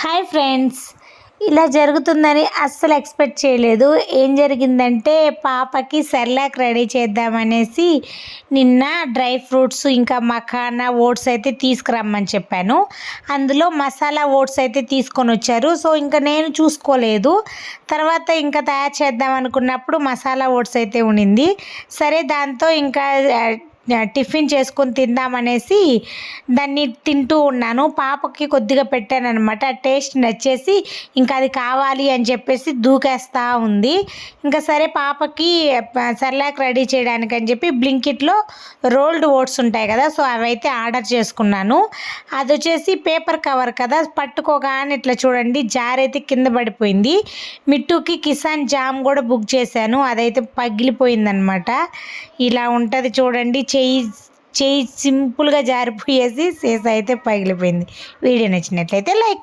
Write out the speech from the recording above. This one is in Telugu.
హాయ్ ఫ్రెండ్స్, ఇలా జరుగుతుందని అస్సలు ఎక్స్పెక్ట్ చేయలేదు. ఏం జరిగిందంటే పాపకి సెర్లాక్ రెడీ చేద్దామనేసి నిన్న డ్రై ఫ్రూట్స్ ఇంకా మఖానా ఓట్స్ అయితే తీసుకురమ్మని చెప్పాను. అందులో మసాలా ఓట్స్ అయితే తీసుకొని వచ్చారు. సో ఇంకా నేను చూసుకోలేదు. తర్వాత ఇంకా తయారు చేద్దాం అనుకున్నప్పుడు మసాలా ఓట్స్ అయితే ఉండింది. సరే దాంతో ఇంకా టిఫిన్ చేసుకొని తిందామనేసి దాన్ని తింటూ ఉన్నాను. పాపకి కొద్దిగా పెట్టానమాట. టేస్ట్ నచ్చేసి ఇంకా అది కావాలి అని చెప్పేసి దూకేస్తూ ఉంది. ఇంకా సరే పాపకి సెర్లాక్ రెడీ చేయడానికి అని చెప్పి బ్లింకిట్లో రోల్డ్ ఓట్స్ ఉంటాయి కదా, సో అవైతే ఆర్డర్ చేసుకున్నాను. అది వచ్చేసి పేపర్ కవర్ కదా, పట్టుకోగానే ఇట్లా చూడండి జారైతే కింద పడిపోయింది. మిట్టుకి కిసాన్ జామ్ కూడా బుక్ చేశాను, అదైతే పగిలిపోయిందనమాట. ఇలా ఉంటుంది చూడండి. చెయ్యి సింపుల్గా జారిపోయేసి సీసా అయితే పగిలిపోయింది. వీడియో నచ్చినట్లయితే లైక్